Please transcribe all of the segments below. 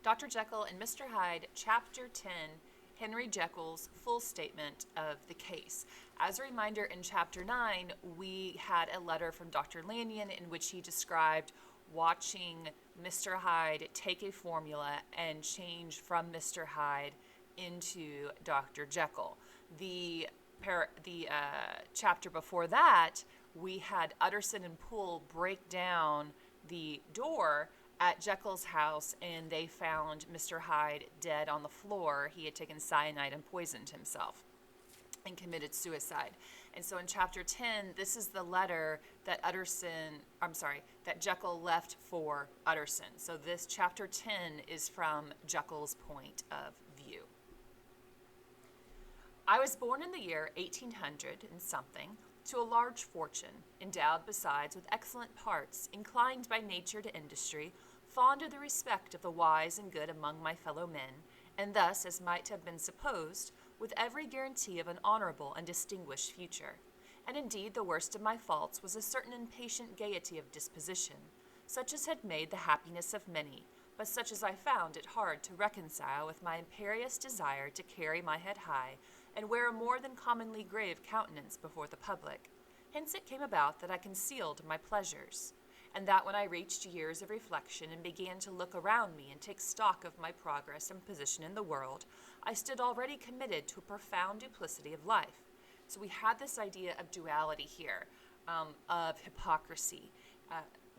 Dr. Jekyll and Mr. Hyde, Chapter 10, Henry Jekyll's full statement of the case. As a reminder, in Chapter 9, we had a letter from Dr. Lanyon in which he described watching Mr. Hyde take a formula and change from Mr. Hyde into Dr. Jekyll. The chapter before that, we had Utterson and Poole break down the door at Jekyll's house, and they found Mr. Hyde dead on the floor. He had taken cyanide and poisoned himself and committed suicide. And so in Chapter 10, this is the letter that that Jekyll left for Utterson. So this Chapter 10 is from Jekyll's point of view. I was born in the year 1800 and something, to a large fortune, endowed besides with excellent parts, inclined by nature to industry, fond of the respect of the wise and good among my fellow men, and thus, as might have been supposed, with every guarantee of an honorable and distinguished future. And indeed the worst of my faults was a certain impatient gaiety of disposition, such as had made the happiness of many, but such as I found it hard to reconcile with my imperious desire to carry my head high, and wear a more than commonly grave countenance before the public. Hence it came about that I concealed my pleasures, and that when I reached years of reflection and began to look around me and take stock of my progress and position in the world, I stood already committed to a profound duplicity of life. So we had this idea of duality here, of hypocrisy.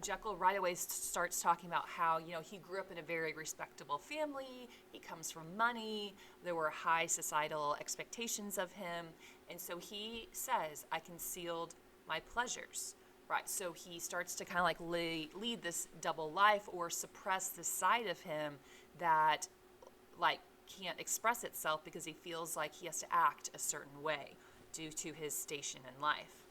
Jekyll right away starts talking about how, he grew up in a very respectable family, he comes from money, there were high societal expectations of him, and so he says, I concealed my pleasures, right? So he starts to kind of like lead this double life or suppress this side of him that can't express itself because he feels like he has to act a certain way due to his station in life.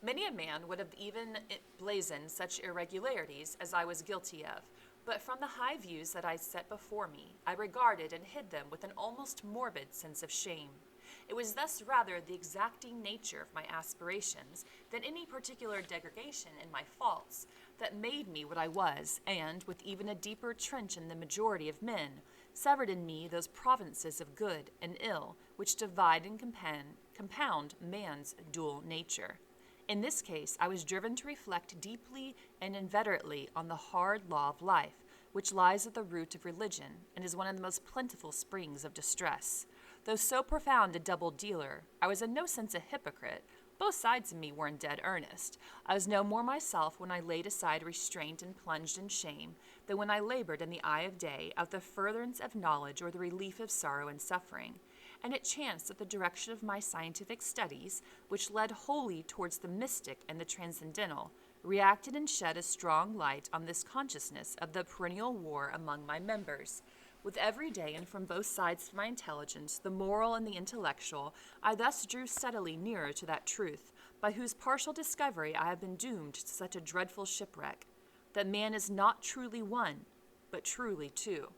Many a man would have even blazoned such irregularities as I was guilty of, but from the high views that I set before me, I regarded and hid them with an almost morbid sense of shame. It was thus rather the exacting nature of my aspirations than any particular degradation in my faults that made me what I was, and, with even a deeper trench in the majority of men, severed in me those provinces of good and ill which divide and compound man's dual nature. In this case, I was driven to reflect deeply and inveterately on the hard law of life, which lies at the root of religion and is one of the most plentiful springs of distress. Though so profound a double dealer, I was in no sense a hypocrite. Both sides of me were in dead earnest. I was no more myself when I laid aside restraint and plunged in shame than when I labored in the eye of day at the furtherance of knowledge or the relief of sorrow and suffering. And it chanced that the direction of my scientific studies, which led wholly towards the mystic and the transcendental, reacted and shed a strong light on this consciousness of the perennial war among my members. With every day and from both sides of my intelligence, the moral and the intellectual, I thus drew steadily nearer to that truth, by whose partial discovery I have been doomed to such a dreadful shipwreck, that man is not truly one, but truly two.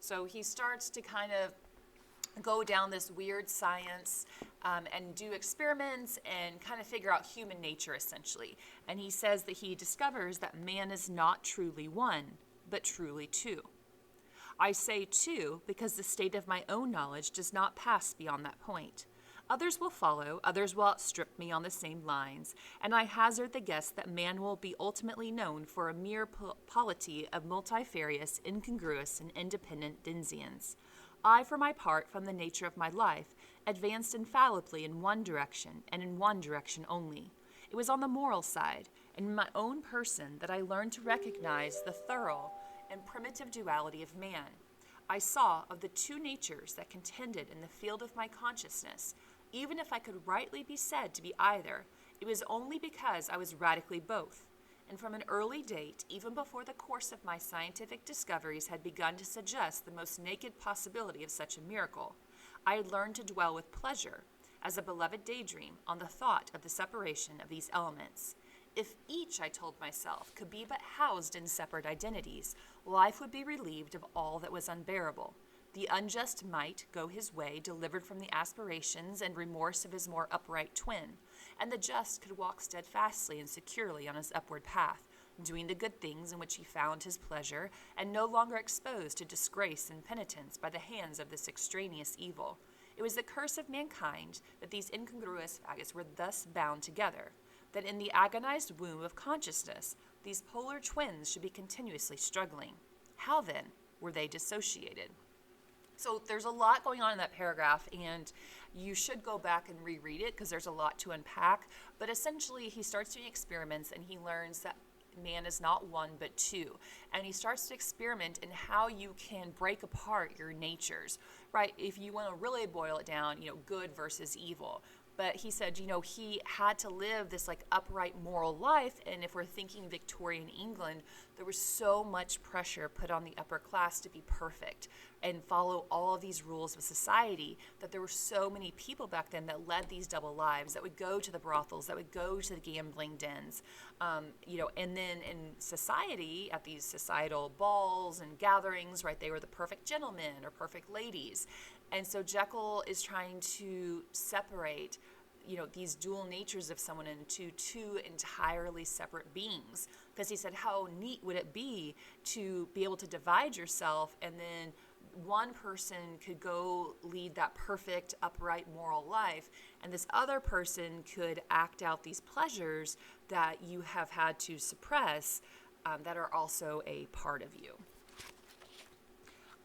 So he starts to kind of go down this weird science and do experiments and kind of figure out human nature, essentially. And he says that he discovers that man is not truly one, but truly two. I say two because the state of my own knowledge does not pass beyond that point. Others will follow, others will outstrip me on the same lines, and I hazard the guess that man will be ultimately known for a mere polity of multifarious, incongruous, and independent denizens. I, for my part, from the nature of my life, advanced infallibly in one direction, and in one direction only. It was on the moral side, and in my own person, that I learned to recognize the thorough and primitive duality of man. I saw of the two natures that contended in the field of my consciousness, even if I could rightly be said to be either, it was only because I was radically both. And from an early date, even before the course of my scientific discoveries had begun to suggest the most naked possibility of such a miracle, I had learned to dwell with pleasure, as a beloved daydream, on the thought of the separation of these elements. If each, I told myself, could be but housed in separate identities, life would be relieved of all that was unbearable. The unjust might go his way, delivered from the aspirations and remorse of his more upright twin, and the just could walk steadfastly and securely on his upward path, doing the good things in which he found his pleasure, and no longer exposed to disgrace and penitence by the hands of this extraneous evil. It was the curse of mankind that these incongruous faggots were thus bound together, that in the agonized womb of consciousness, these polar twins should be continuously struggling. How, then, were they dissociated? So there's a lot going on in that paragraph, and you should go back and reread it because there's a lot to unpack. But essentially, he starts doing experiments, and he learns that man is not one but two. And he starts to experiment in how you can break apart your natures, right? If you want to really boil it down, good versus evil. But he said, he had to live this upright moral life. And if we're thinking Victorian England, there was so much pressure put on the upper class to be perfect and follow all of these rules of society, that there were so many people back then that led these double lives, that would go to the brothels, that would go to the gambling dens, and then in society, at these societal balls and gatherings, right, they were the perfect gentlemen or perfect ladies. And so Jekyll is trying to separate, these dual natures of someone into two entirely separate beings. Because he said, how neat would it be to be able to divide yourself, and then one person could go lead that perfect, upright, moral life, and this other person could act out these pleasures that you have had to suppress, that are also a part of you.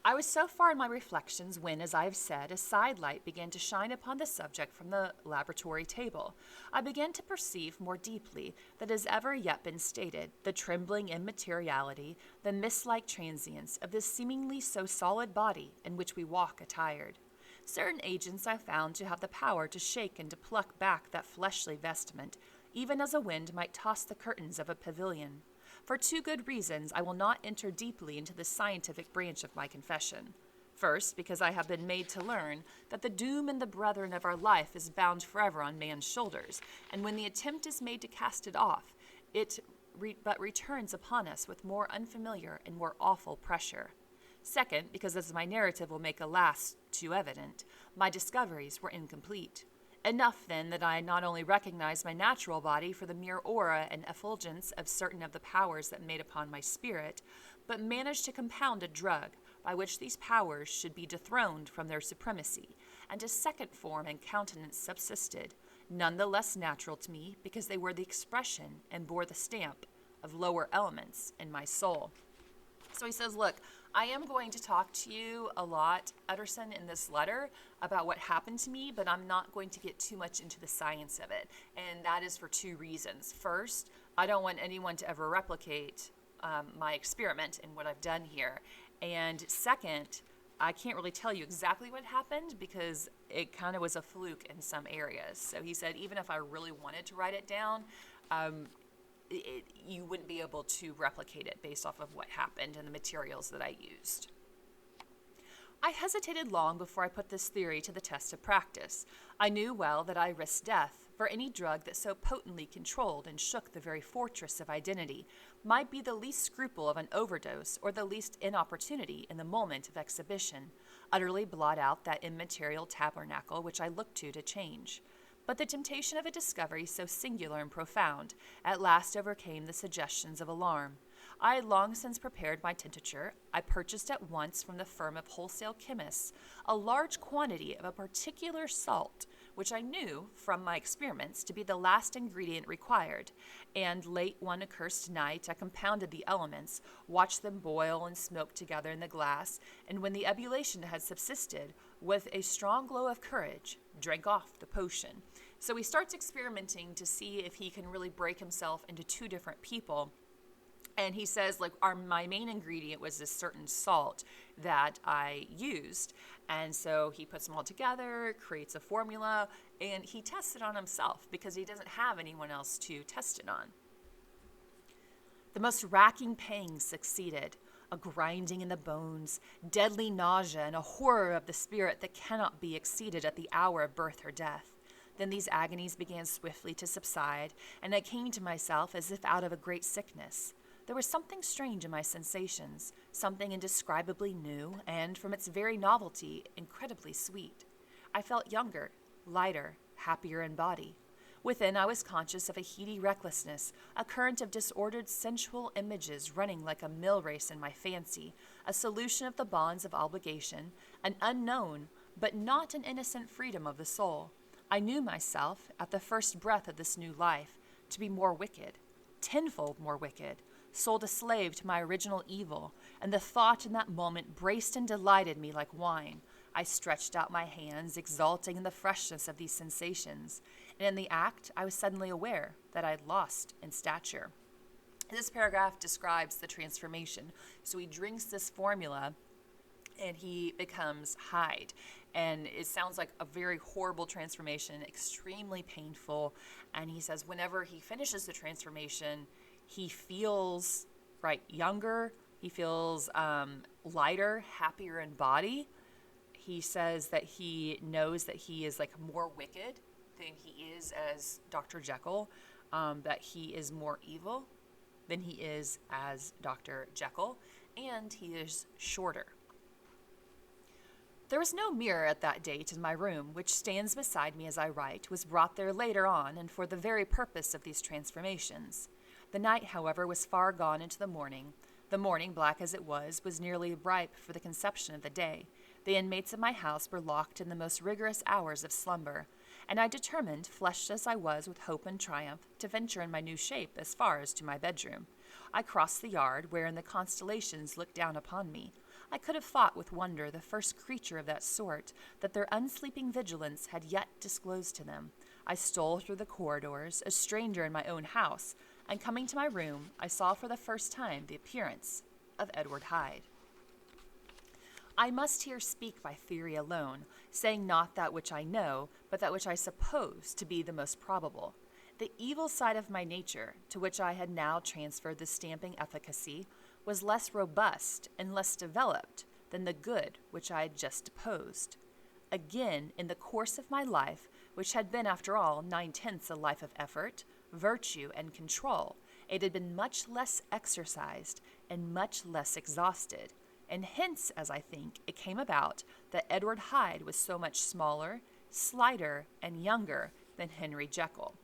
I was so far in my reflections when, as I have said, a sidelight began to shine upon the subject from the laboratory table. I began to perceive more deeply than has ever yet been stated the trembling immateriality, the mist-like transience of this seemingly so solid body in which we walk attired. Certain agents I found to have the power to shake and to pluck back that fleshly vestment, even as a wind might toss the curtains of a pavilion. For two good reasons, I will not enter deeply into the scientific branch of my confession. First, because I have been made to learn that the doom and the brethren of our life is bound forever on man's shoulders, and when the attempt is made to cast it off, it but returns upon us with more unfamiliar and more awful pressure. Second, because as my narrative will make alas too evident, my discoveries were incomplete. Enough, then, that I not only recognized my natural body for the mere aura and effulgence of certain of the powers that made upon my spirit, but managed to compound a drug by which these powers should be dethroned from their supremacy, and a second form and countenance subsisted, none the less natural to me because they were the expression and bore the stamp of lower elements in my soul. So he says, look, I am going to talk to you a lot, Utterson, in this letter about what happened to me, but I'm not going to get too much into the science of it. And that is for two reasons. First, I don't want anyone to ever replicate my experiment and what I've done here. And second, I can't really tell you exactly what happened because it kind of was a fluke in some areas. So he said, even if I really wanted to write it down, you wouldn't be able to replicate it based off of what happened and the materials that I used. I hesitated long before I put this theory to the test of practice. I knew well that I risked death, for any drug that so potently controlled and shook the very fortress of identity might be the least scruple of an overdose or the least inopportunity in the moment of exhibition, utterly blot out that immaterial tabernacle which I looked to change. But the temptation of a discovery so singular and profound at last overcame the suggestions of alarm. I had long since prepared my tincture. I purchased at once from the firm of wholesale chemists a large quantity of a particular salt, which I knew, from my experiments, to be the last ingredient required, and late one accursed night I compounded the elements, watched them boil and smoke together in the glass, and when the ebullition had subsisted, with a strong glow of courage, drank off the potion. So he starts experimenting to see if he can really break himself into two different people. And he says, my main ingredient was this certain salt that I used. And so he puts them all together, creates a formula, and he tests it on himself because he doesn't have anyone else to test it on. The most racking pangs succeeded, a grinding in the bones, deadly nausea, and a horror of the spirit that cannot be exceeded at the hour of birth or death. Then these agonies began swiftly to subside, and I came to myself as if out of a great sickness. There was something strange in my sensations, something indescribably new, and, from its very novelty, incredibly sweet. I felt younger, lighter, happier in body. Within, I was conscious of a heady recklessness, a current of disordered sensual images running like a mill race in my fancy, a solution of the bonds of obligation, an unknown, but not an innocent freedom of the soul. I knew myself, at the first breath of this new life, to be more wicked, tenfold more wicked, sold a slave to my original evil, and the thought in that moment braced and delighted me like wine. I stretched out my hands, exulting in the freshness of these sensations, and in the act I was suddenly aware that I had lost in stature. This paragraph describes the transformation. So he drinks this formula and he becomes Hyde. And it sounds like a very horrible transformation, extremely painful. And he says whenever he finishes the transformation, he feels younger, he feels lighter, happier in body. He says that he knows that he is more wicked than he is as Dr. Jekyll, that he is more evil than he is as Dr. Jekyll, and he is shorter. There was no mirror at that date in my room, which stands beside me as I write, was brought there later on and for the very purpose of these transformations. The night, however, was far gone into the morning. The morning, black as it was nearly ripe for the conception of the day. The inmates of my house were locked in the most rigorous hours of slumber, and I determined, flushed as I was with hope and triumph, to venture in my new shape as far as to my bedroom. I crossed the yard, wherein the constellations looked down upon me. I could have thought with wonder the first creature of that sort that their unsleeping vigilance had yet disclosed to them. I stole through the corridors, a stranger in my own house, and coming to my room, I saw for the first time the appearance of Edward Hyde. I must here speak by theory alone, saying not that which I know, but that which I suppose to be the most probable. The evil side of my nature, to which I had now transferred the stamping efficacy, was less robust and less developed than the good which I had just deposed. Again, in the course of my life, which had been, after all, 9/10 a life of effort, virtue, and control, it had been much less exercised and much less exhausted, and hence, as I think, it came about that Edward Hyde was so much smaller, slighter, and younger than Henry Jekyll.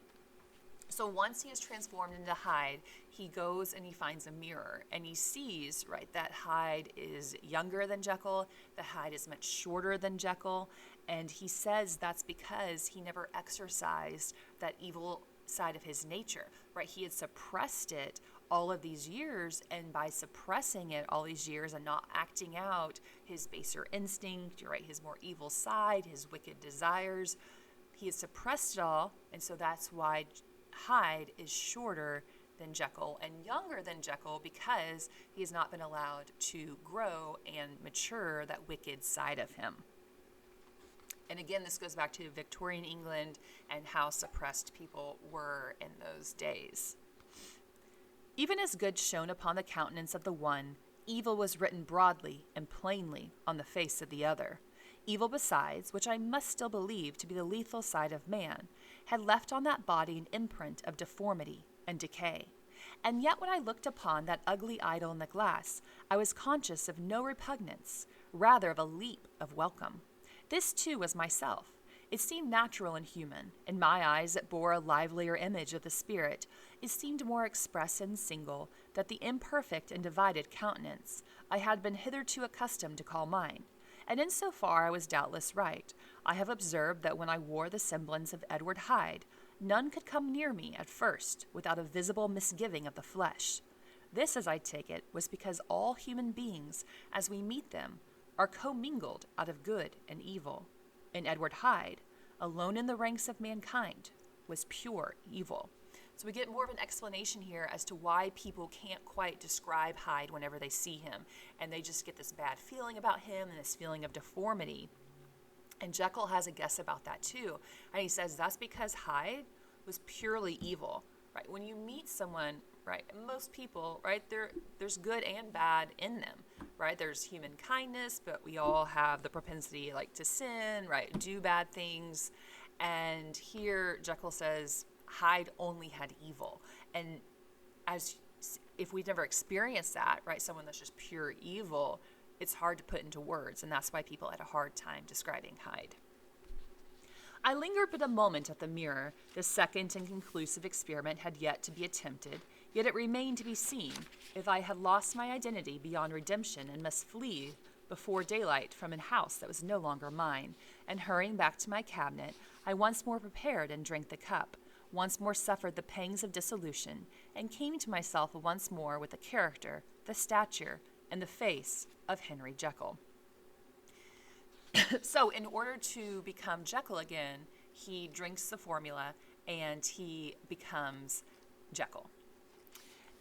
So once he is transformed into Hyde, he goes and he finds a mirror, and he sees, that Hyde is younger than Jekyll, that Hyde is much shorter than Jekyll, and he says that's because he never exercised that evil side of his nature, He had suppressed it all of these years, and by suppressing it all these years and not acting out his baser instinct, his more evil side, his wicked desires, he had suppressed it all, and so that's why Hyde is shorter than Jekyll and younger than Jekyll, because he has not been allowed to grow and mature that wicked side of him. And again, this goes back to Victorian England and how suppressed people were in those days. Even as good shone upon the countenance of the one, evil was written broadly and plainly on the face of the other. Evil besides, which I must still believe to be the lethal side of man, had left on that body an imprint of deformity and decay. And yet when I looked upon that ugly idol in the glass, I was conscious of no repugnance, rather of a leap of welcome. This, too, was myself. It seemed natural and human. In my eyes it bore a livelier image of the spirit. It seemed more express and single than the imperfect and divided countenance I had been hitherto accustomed to call mine. And in so far I was doubtless right. I have observed that when I wore the semblance of Edward Hyde, none could come near me at first without a visible misgiving of the flesh. This, as I take it, was because all human beings, as we meet them, are commingled out of good and evil. And Edward Hyde, alone in the ranks of mankind, was pure evil. So we get more of an explanation here as to why people can't quite describe Hyde whenever they see him, and they just get this bad feeling about him and this feeling of deformity. And Jekyll has a guess about that too, and he says that's because Hyde was purely evil. When you meet someone, most people, there's good and bad in them, There's human kindness, but we all have the propensity to sin, do bad things. And here Jekyll says Hyde only had evil. And as if we've never experienced that, someone that's just pure evil, it's hard to put into words, and that's why people had a hard time describing Hyde. I lingered but a moment at the mirror. The second and conclusive experiment had yet to be attempted, yet it remained to be seen if I had lost my identity beyond redemption and must flee before daylight from a house that was no longer mine, and hurrying back to my cabinet, I once more prepared and drank the cup, once more suffered the pangs of dissolution, and came to myself once more with the character, the stature, and the face of Henry Jekyll. So in order to become Jekyll again, he drinks the formula and he becomes Jekyll.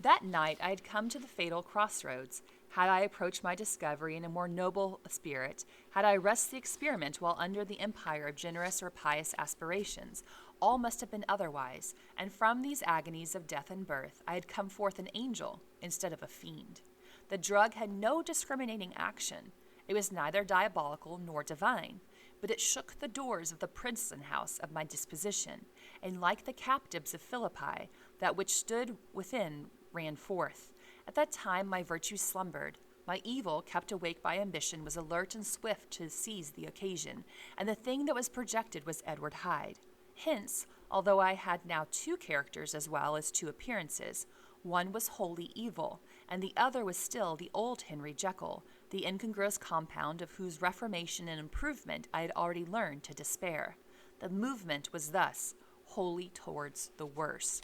That night I had come to the fatal crossroads. Had I approached my discovery in a more noble spirit, had I risked the experiment while under the empire of generous or pious aspirations, all must have been otherwise, and from these agonies of death and birth I had come forth an angel instead of a fiend. The drug had no discriminating action. It was neither diabolical nor divine, but it shook the doors of the prison house of my disposition, and like the captives of Philippi, that which stood within ran forth. At that time my virtue slumbered. My evil, kept awake by ambition, was alert and swift to seize the occasion, and the thing that was projected was Edward Hyde. Hence, although I had now two characters as well as two appearances, one was wholly evil, and the other was still the old Henry Jekyll, the incongruous compound of whose reformation and improvement I had already learned to despair. The movement was thus wholly towards the worse.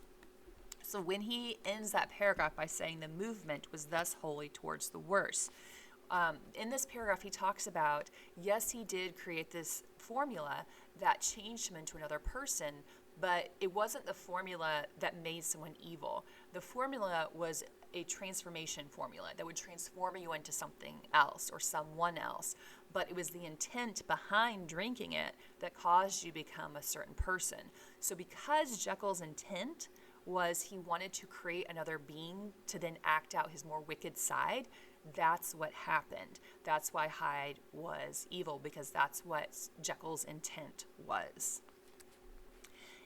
So when he ends that paragraph by saying the movement was thus wholly towards the worse, in this paragraph he talks about, yes, he did create this formula that changed him into another person, but it wasn't the formula that made someone evil. The formula was a transformation formula that would transform you into something else or someone else, but it was the intent behind drinking it that caused you to become a certain person. So because Jekyll's intent was he wanted to create another being to then act out his more wicked side, that's what happened. That's why Hyde was evil, because that's what Jekyll's intent was.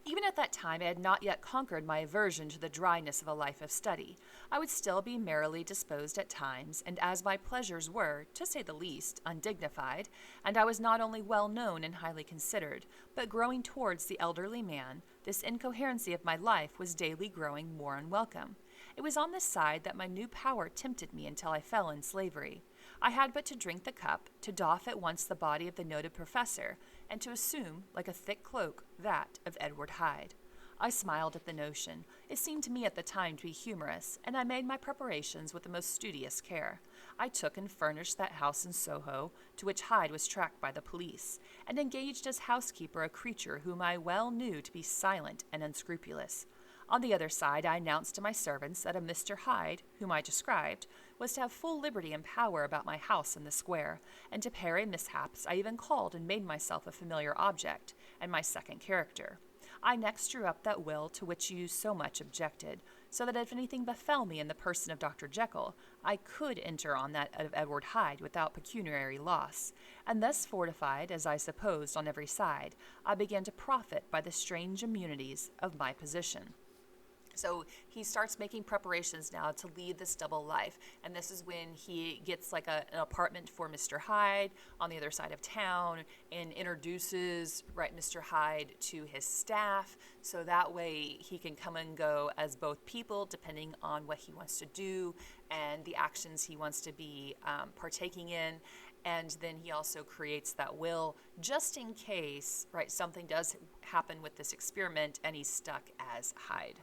Even at that time, I had not yet conquered my aversion to the dryness of a life of study. I would still be merrily disposed at times, and as my pleasures were, to say the least, undignified, and I was not only well known and highly considered, but growing towards the elderly man, this incoherency of my life was daily growing more unwelcome. It was on this side that my new power tempted me until I fell in slavery. I had but to drink the cup, to doff at once the body of the noted professor, and to assume, like a thick cloak, that of Edward Hyde. I smiled at the notion. It seemed to me at the time to be humorous, and I made my preparations with the most studious care. I took and furnished that house in Soho, to which Hyde was tracked by the police, and engaged as housekeeper a creature whom I well knew to be silent and unscrupulous. On the other side, I announced to my servants that a Mr. Hyde, whom I described, was to have full liberty and power about my house in the square, and to parry mishaps I even called and made myself a familiar object, and my second character. I next drew up that will to which you so much objected, so that if anything befell me in the person of Dr. Jekyll, I could enter on that of Edward Hyde without pecuniary loss, and thus fortified, as I supposed, on every side, I began to profit by the strange immunities of my position. So he starts making preparations now to lead this double life. And this is when he gets like an apartment for Mr. Hyde on the other side of town and introduces Mr. Hyde to his staff. So that way he can come and go as both people depending on what he wants to do and the actions he wants to be partaking in. And then he also creates that will just in case, something does happen with this experiment and he's stuck as Hyde.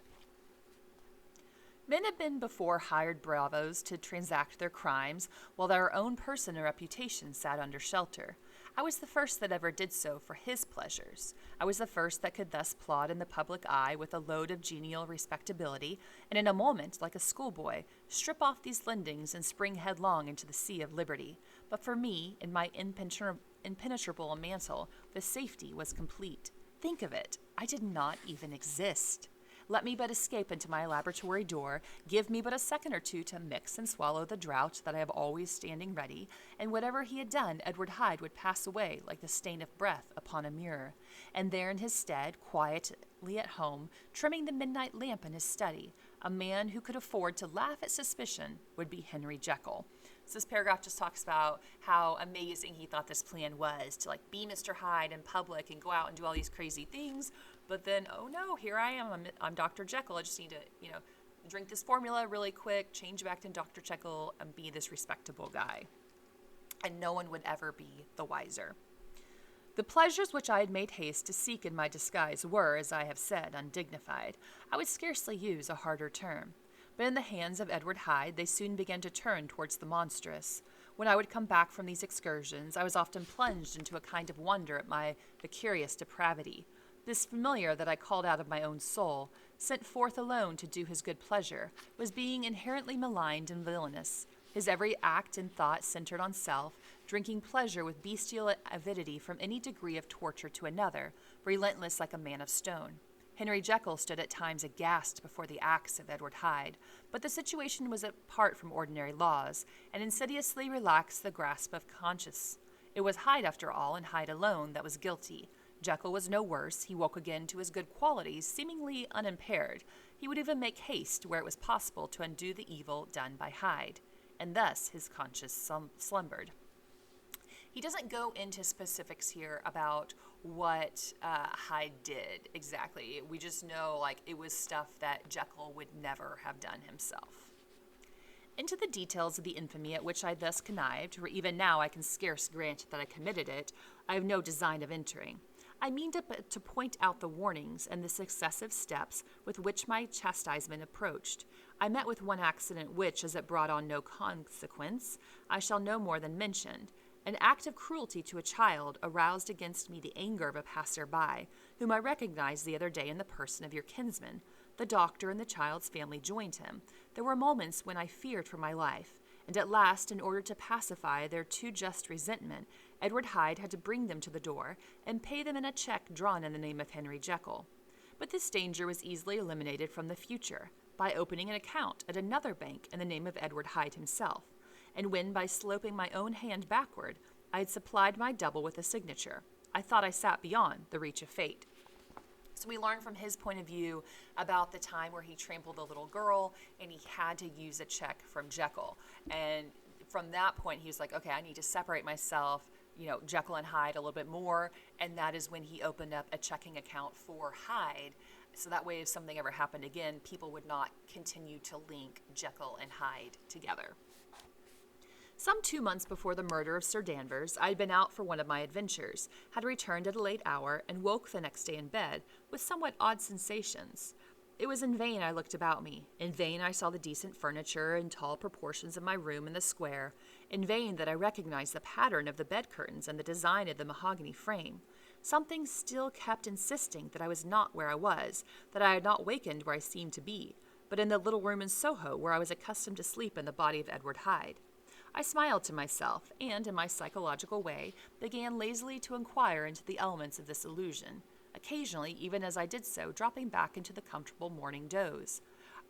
Men had been before hired bravos to transact their crimes, while their own person and reputation sat under shelter. I was the first that ever did so for his pleasures. I was the first that could thus plod in the public eye with a load of genial respectability, and in a moment, like a schoolboy, strip off these lendings and spring headlong into the sea of liberty. But for me, in my impenetrable mantle, the safety was complete. Think of it, I did not even exist. Let me but escape into my laboratory door, give me but a second or two to mix and swallow the draught that I have always standing ready, and whatever he had done, Edward Hyde would pass away like the stain of breath upon a mirror, and there in his stead, quietly at home, trimming the midnight lamp in his study, a man who could afford to laugh at suspicion would be Henry Jekyll. So this paragraph just talks about how amazing he thought this plan was to like be Mr. Hyde in public and go out and do all these crazy things. But then, oh no, here I am. I'm Dr. Jekyll. I just need to, drink this formula really quick, change back to Dr. Jekyll, and be this respectable guy. And no one would ever be the wiser. The pleasures which I had made haste to seek in my disguise were, as I have said, undignified. I would scarcely use a harder term. But in the hands of Edward Hyde, they soon began to turn towards the monstrous. When I would come back from these excursions, I was often plunged into a kind of wonder at my curious depravity. This familiar that I called out of my own soul, sent forth alone to do his good pleasure, was being inherently maligned and villainous. His every act and thought centered on self, drinking pleasure with bestial avidity from any degree of torture to another, relentless like a man of stone. Henry Jekyll stood at times aghast before the acts of Edward Hyde, but the situation was apart from ordinary laws, and insidiously relaxed the grasp of conscience. It was Hyde, after all, and Hyde alone, that was guilty. Jekyll was no worse. He woke again to his good qualities, seemingly unimpaired. He would even make haste where it was possible to undo the evil done by Hyde. And thus his conscience slumbered. He doesn't go into specifics here about what Hyde did exactly. We just know it was stuff that Jekyll would never have done himself. Into the details of the infamy at which I thus connived, for even now I can scarce grant that I committed it, I have no design of entering. I mean to point out the warnings and the successive steps with which my chastisement approached. I met with one accident which, as it brought on no consequence, I shall no more than mention. An act of cruelty to a child aroused against me the anger of a passer-by, whom I recognized the other day in the person of your kinsman. The doctor and the child's family joined him. There were moments when I feared for my life, and at last, in order to pacify their too just resentment, Edward Hyde had to bring them to the door and pay them in a check drawn in the name of Henry Jekyll. But this danger was easily eliminated from the future by opening an account at another bank in the name of Edward Hyde himself, and when, by sloping my own hand backward, I had supplied my double with a signature, I thought I sat beyond the reach of fate. So we learn from his point of view about the time where he trampled a little girl and he had to use a check from Jekyll. And from that point, he was like, okay, I need to separate myself, Jekyll and Hyde a little bit more. And that is when he opened up a checking account for Hyde. So that way, if something ever happened again, people would not continue to link Jekyll and Hyde together. Some 2 months before the murder of Sir Danvers, I had been out for one of my adventures, had returned at a late hour, and woke the next day in bed with somewhat odd sensations. It was in vain I looked about me. In vain I saw the decent furniture and tall proportions of my room in the square. In vain that I recognized the pattern of the bed curtains and the design of the mahogany frame. Something still kept insisting that I was not where I was, that I had not wakened where I seemed to be, but in the little room in Soho where I was accustomed to sleep in the body of Edward Hyde. I smiled to myself, and, in my psychological way, began lazily to inquire into the elements of this illusion, occasionally, even as I did so, dropping back into the comfortable morning doze.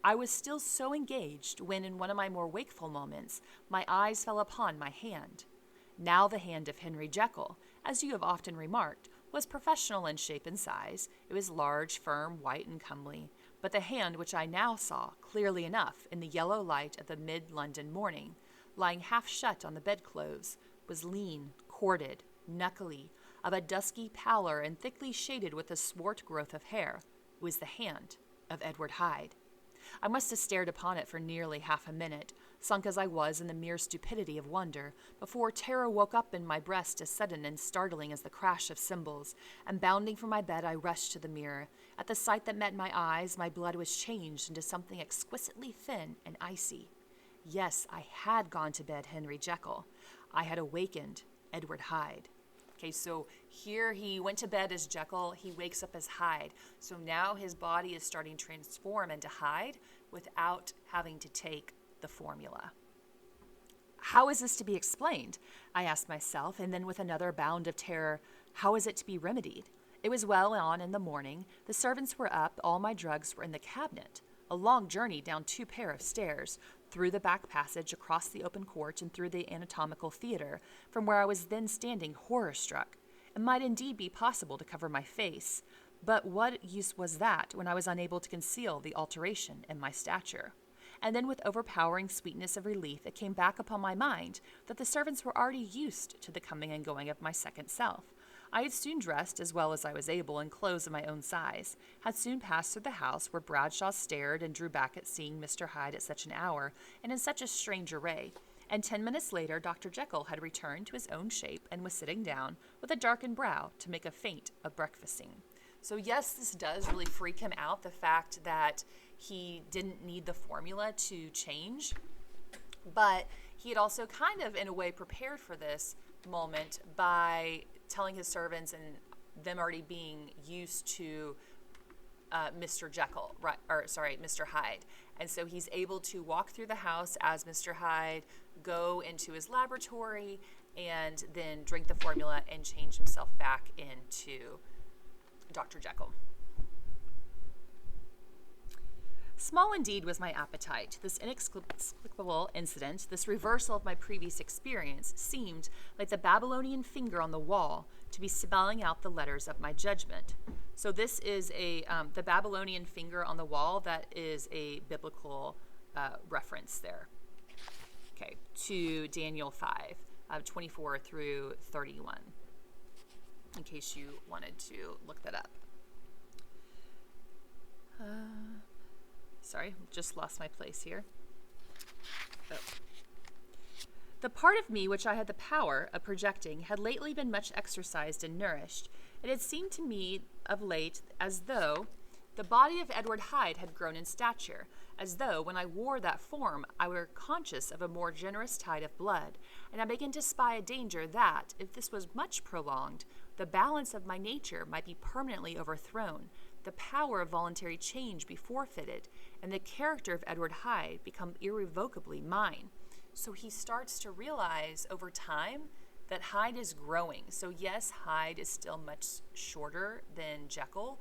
I was still so engaged when, in one of my more wakeful moments, my eyes fell upon my hand. Now the hand of Henry Jekyll, as you have often remarked, was professional in shape and size. It was large, firm, white, and comely. But the hand which I now saw, clearly enough, in the yellow light of the mid-London morning, lying half shut on the bedclothes, was lean, corded, knuckly, of a dusky pallor and thickly shaded with a swart growth of hair. It was the hand of Edward Hyde. I must have stared upon it for nearly half a minute, sunk as I was in the mere stupidity of wonder, before terror woke up in my breast as sudden and startling as the crash of cymbals, and bounding from my bed I rushed to the mirror. At the sight that met my eyes, my blood was changed into something exquisitely thin and icy. Yes, I had gone to bed Henry Jekyll. I had awakened Edward Hyde. Okay, so here he went to bed as Jekyll, he wakes up as Hyde. So now his body is starting to transform into Hyde without having to take the formula. How is this to be explained? I asked myself, and then with another bound of terror, how is it to be remedied? It was well on in the morning. The servants were up, all my drugs were in the cabinet. A long journey down 2 pair of stairs, through the back passage, across the open court, and through the anatomical theater, from where I was then standing horror-struck. It might indeed be possible to cover my face, but what use was that when I was unable to conceal the alteration in my stature? And then with overpowering sweetness of relief, it came back upon my mind that the servants were already used to the coming and going of my second self. I had soon dressed as well as I was able in clothes of my own size, had soon passed through the house where Bradshaw stared and drew back at seeing Mr. Hyde at such an hour and in such a strange array, and 10 minutes later Dr. Jekyll had returned to his own shape and was sitting down with a darkened brow to make a feint of breakfasting. So yes, this does really freak him out, the fact that he didn't need the formula to change, but he had also kind of, in a way, prepared for this moment by telling his servants and them already being used to Mr. Jekyll, Mr. Hyde. And so he's able to walk through the house as Mr. Hyde, go into his laboratory, and then drink the formula and change himself back into Dr. Jekyll. Small indeed was my appetite. This inexplicable incident, this reversal of my previous experience, seemed like the Babylonian finger on the wall to be spelling out the letters of my judgment. So this is the Babylonian finger on the wall. That is a biblical reference there. Okay, to Daniel 5, 24 through 31, in case you wanted to look that up. Sorry, just lost my place here. Oh. The part of me which I had the power of projecting had lately been much exercised and nourished. It had seemed to me of late as though the body of Edward Hyde had grown in stature, as though when I wore that form I were conscious of a more generous tide of blood, and I began to spy a danger that, if this was much prolonged, the balance of my nature might be permanently overthrown, the power of voluntary change be forfeited, and the character of Edward Hyde become irrevocably mine. So he starts to realize over time that Hyde is growing. So yes, Hyde is still much shorter than Jekyll,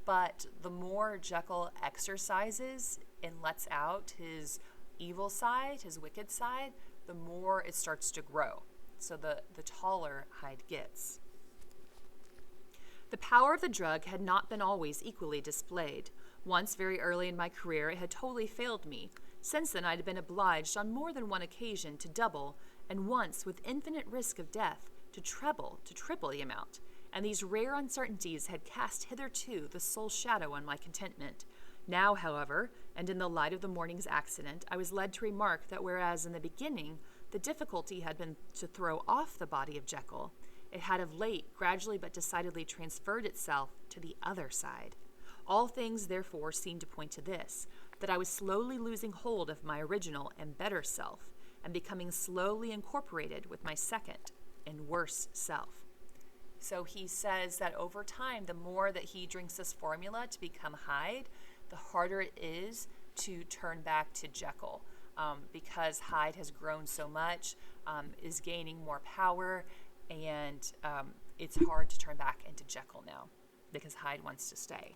but the more Jekyll exercises and lets out his evil side, his wicked side, the more it starts to grow. So the taller Hyde gets. The power of the drug had not been always equally displayed. Once, very early in my career, it had totally failed me. Since then, I had been obliged on more than one occasion to double, and once, with infinite risk of death, to triple the amount. And these rare uncertainties had cast hitherto the sole shadow on my contentment. Now, however, and in the light of the morning's accident, I was led to remark that whereas in the beginning the difficulty had been to throw off the body of Jekyll, it had of late gradually but decidedly transferred itself to the other side. All things, therefore, seemed to point to this, that I was slowly losing hold of my original and better self, and becoming slowly incorporated with my second and worse self. So he says that over time, the more that he drinks this formula to become Hyde, the harder it is to turn back to Jekyll, because Hyde has grown so much, is gaining more power, and it's hard to turn back into Jekyll now because Hyde wants to stay.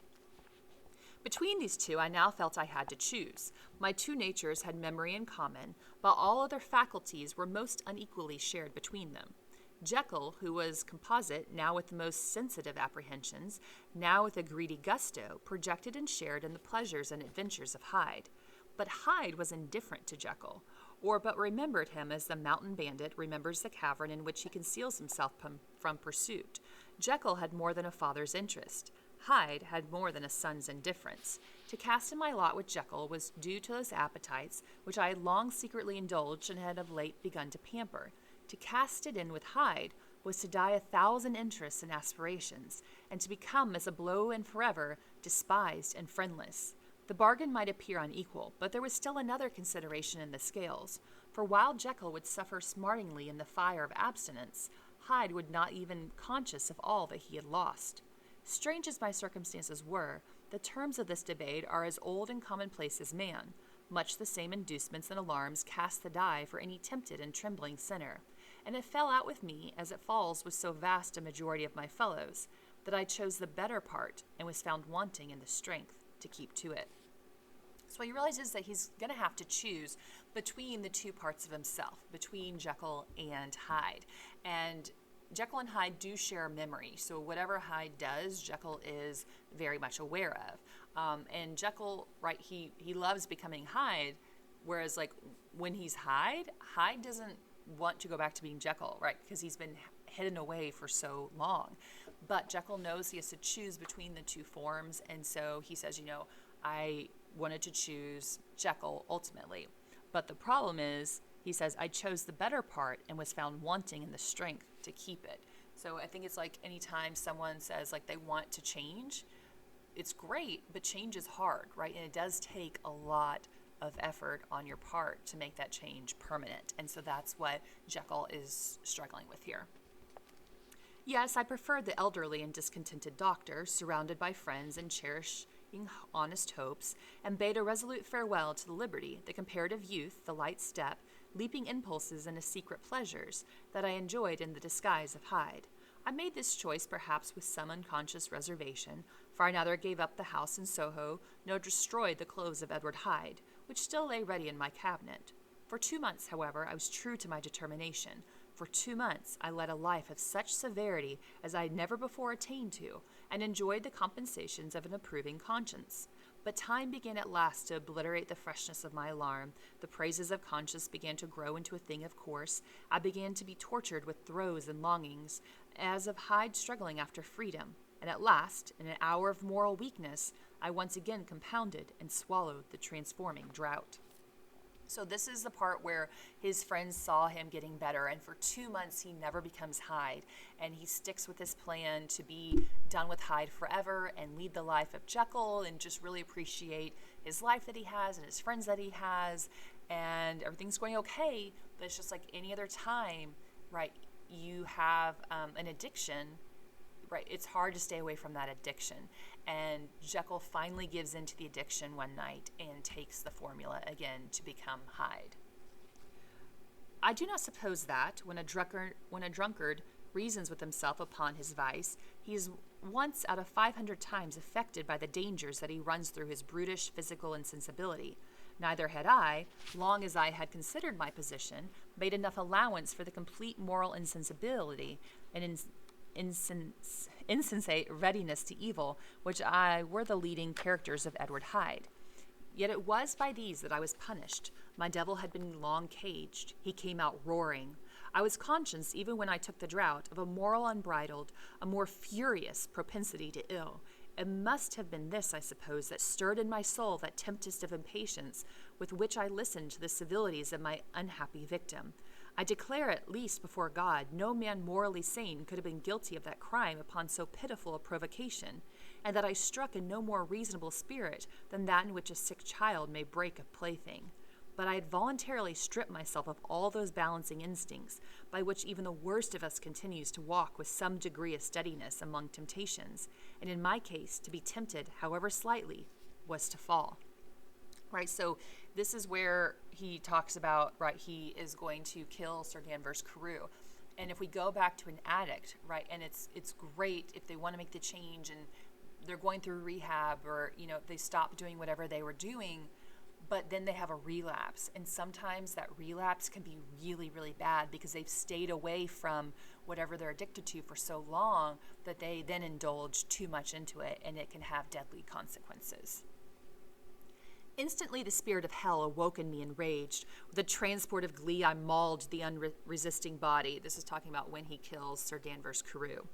Between these two, I now felt I had to choose. My two natures had memory in common, while all other faculties were most unequally shared between them. Jekyll, who was composite, now with the most sensitive apprehensions, now with a greedy gusto, projected and shared in the pleasures and adventures of Hyde. But Hyde was indifferent to Jekyll, or but remembered him as the mountain bandit remembers the cavern in which he conceals himself from pursuit. Jekyll had more than a father's interest. Hyde had more than a son's indifference. To cast in my lot with Jekyll was due to those appetites which I had long secretly indulged and had of late begun to pamper. To cast it in with Hyde was to die 1,000 interests and aspirations, and to become as a blow and forever despised and friendless. The bargain might appear unequal, but there was still another consideration in the scales, for while Jekyll would suffer smartingly in the fire of abstinence, Hyde would not even conscious of all that he had lost. Strange as my circumstances were, the terms of this debate are as old and commonplace as man. Much the same inducements and alarms cast the die for any tempted and trembling sinner, and it fell out with me, as it falls with so vast a majority of my fellows, that I chose the better part and was found wanting in the strength to keep to it. So he realizes that he's going to have to choose between the two parts of himself, between Jekyll and Hyde. And Jekyll and Hyde do share memory, so whatever Hyde does, Jekyll is very much aware of. And Jekyll, right, he loves becoming Hyde, Whereas, like, when he's Hyde, Hyde doesn't want to go back to being Jekyll, right? Because he's been hidden away for so long. But Jekyll knows he has to choose between the two forms. And so he says, I wanted to choose Jekyll ultimately. But the problem is, he says, I chose the better part and was found wanting in the strength to keep it. So I think it's like anytime someone says like they want to change, it's great, but change is hard, right? And it does take a lot of effort on your part to make that change permanent. And so that's what Jekyll is struggling with here. Yes, I preferred the elderly and discontented doctor, surrounded by friends and cherishing honest hopes, and bade a resolute farewell to the liberty, the comparative youth, the light step, leaping impulses, and the secret pleasures that I enjoyed in the disguise of Hyde. I made this choice perhaps with some unconscious reservation, for I neither gave up the house in Soho nor destroyed the clothes of Edward Hyde, which still lay ready in my cabinet. For 2 months, however, I was true to my determination. For 2 months I led a life of such severity as I had never before attained to, and enjoyed the compensations of an approving conscience. But time began at last to obliterate the freshness of my alarm. The praises of conscience began to grow into a thing of course. I began to be tortured with throes and longings, as of Hyde struggling after freedom. And at last, in an hour of moral weakness, I once again compounded and swallowed the transforming draught. So this is the part where his friends saw him getting better, and for 2 months he never becomes Hyde, and he sticks with his plan to be done with Hyde forever and lead the life of Jekyll and just really appreciate his life that he has and his friends that he has, and everything's going okay, but it's just like any other time, right? You have an addiction, right? It's hard to stay away from that addiction. And Jekyll finally gives into the addiction one night and takes the formula again to become Hyde. I do not suppose that, when a drunkard reasons with himself upon his vice, he is once out of 500 times affected by the dangers that he runs through his brutish physical insensibility. Neither had I, long as I had considered my position, made enough allowance for the complete moral insensibility and insensate readiness to evil, which were the leading characters of Edward Hyde. Yet it was by these that I was punished. My devil had been long caged. He came out roaring. I was conscious, even when I took the draught, of a moral unbridled, a more furious propensity to ill. It must have been this, I suppose, that stirred in my soul that tempest of impatience with which I listened to the civilities of my unhappy victim. I declare at least before God, no man morally sane could have been guilty of that crime upon so pitiful a provocation, and that I struck in no more reasonable spirit than that in which a sick child may break a plaything. But I had voluntarily stripped myself of all those balancing instincts by which even the worst of us continues to walk with some degree of steadiness among temptations, and in my case, to be tempted, however slightly, was to fall. Right, so this is where he talks about, right, he is going to kill Sir Danvers Carew. And if we go back to an addict, right, and it's great if they want to make the change and they're going through rehab, or, they stop doing whatever they were doing, but then they have a relapse. And sometimes that relapse can be really, really bad because they've stayed away from whatever they're addicted to for so long that they then indulge too much into it, and it can have deadly consequences. Instantly the spirit of hell awoke in me enraged. With a transport of glee, I mauled the unresisting body. This is talking about when he kills Sir Danvers Carew,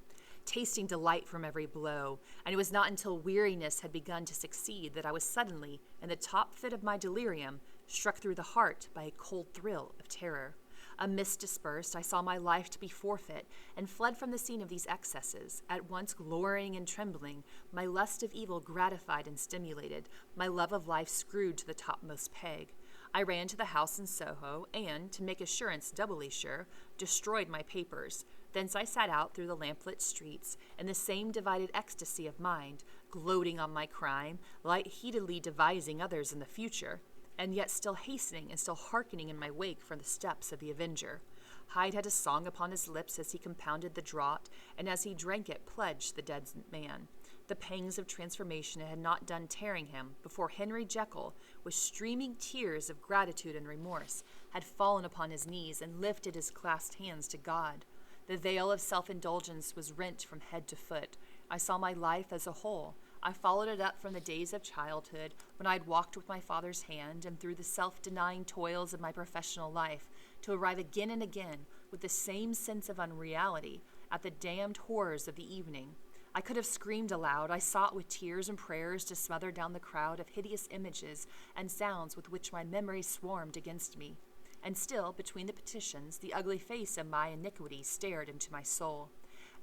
tasting delight from every blow. And it was not until weariness had begun to succeed that I was suddenly, in the top fit of my delirium, struck through the heart by a cold thrill of terror. A mist dispersed, I saw my life to be forfeit, and fled from the scene of these excesses, at once glorying and trembling, my lust of evil gratified and stimulated, my love of life screwed to the topmost peg. I ran to the house in Soho, and, to make assurance doubly sure, destroyed my papers. Thence I sat out through the lamplit streets, in the same divided ecstasy of mind, gloating on my crime, light-heatedly devising others in the future, and yet still hastening and still hearkening in my wake for the steps of the avenger. Hyde had a song upon his lips as he compounded the draught, and as he drank it pledged the dead man. The pangs of transformation had not done tearing him before Henry Jekyll, with streaming tears of gratitude and remorse, had fallen upon his knees and lifted his clasped hands to God. The veil of self-indulgence was rent from head to foot. I saw my life as a whole. I followed it up from the days of childhood when I'd walked with my father's hand and through the self-denying toils of my professional life to arrive again and again with the same sense of unreality at the damned horrors of the evening. I could have screamed aloud. I sought with tears and prayers to smother down the crowd of hideous images and sounds with which my memory swarmed against me. And still, between the petitions, the ugly face of my iniquity stared into my soul.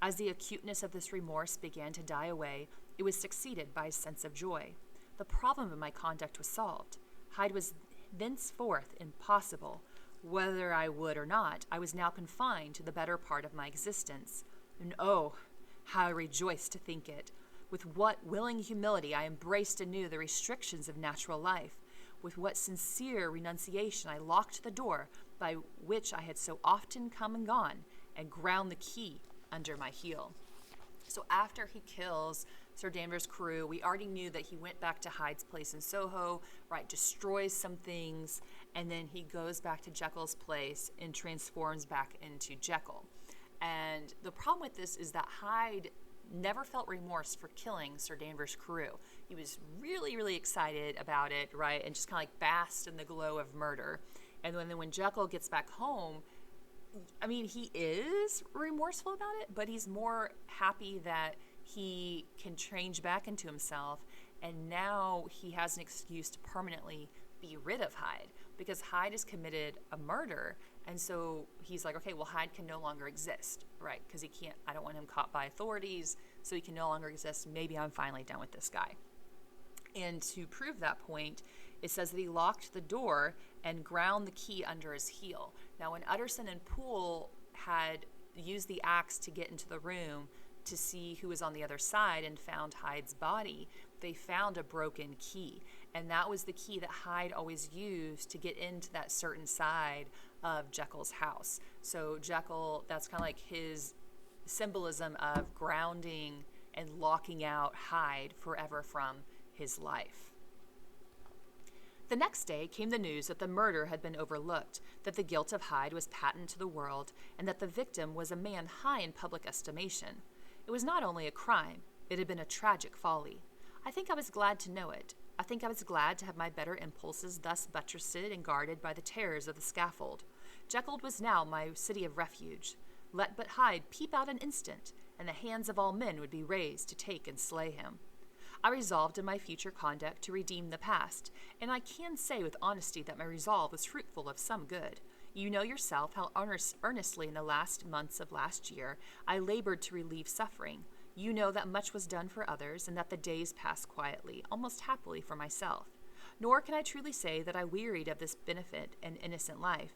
As the acuteness of this remorse began to die away, it was succeeded by a sense of joy. The problem of my conduct was solved. Hyde was thenceforth impossible. Whether I would or not, I was now confined to the better part of my existence. And oh, how I rejoiced to think it. With what willing humility I embraced anew the restrictions of natural life. With what sincere renunciation I locked the door by which I had so often come and gone, and ground the key under my heel. So after he kills Sir Danvers' crew, we already knew that he went back to Hyde's place in Soho, right, destroys some things, and then he goes back to Jekyll's place and transforms back into Jekyll. And the problem with this is that Hyde never felt remorse for killing Sir Danvers' crew. He was really, really excited about it, right, and just kind of like basked in the glow of murder. And then when Jekyll gets back home, I mean, he is remorseful about it, but he's more happy that he can change back into himself, and now he has an excuse to permanently be rid of Hyde, because Hyde has committed a murder, and so he's like, okay, well, Hyde can no longer exist, right, because I don't want him caught by authorities, so he can no longer exist. Maybe I'm finally done with this guy. And to prove that point, it says that he locked the door and ground the key under his heel. Now, when Utterson and Poole had used the axe to get into the room to see who was on the other side and found Hyde's body, they found a broken key. And that was the key that Hyde always used to get into that certain side of Jekyll's house. So Jekyll, that's kind of like his symbolism of grounding and locking out Hyde forever from his life. The next day came the news that the murder had been overlooked, that the guilt of Hyde was patent to the world, and that the victim was a man high in public estimation. It was not only a crime, it had been a tragic folly. I think I was glad to know it. I think I was glad to have my better impulses thus buttressed and guarded by the terrors of the scaffold. Jekyll was now my city of refuge. Let but Hyde peep out an instant, and the hands of all men would be raised to take and slay him. I resolved in my future conduct to redeem the past, and I can say with honesty that my resolve was fruitful of some good. You know yourself how earnestly in the last months of last year I labored to relieve suffering. You know that much was done for others, and that the days passed quietly, almost happily for myself. Nor can I truly say that I wearied of this benefit and innocent life.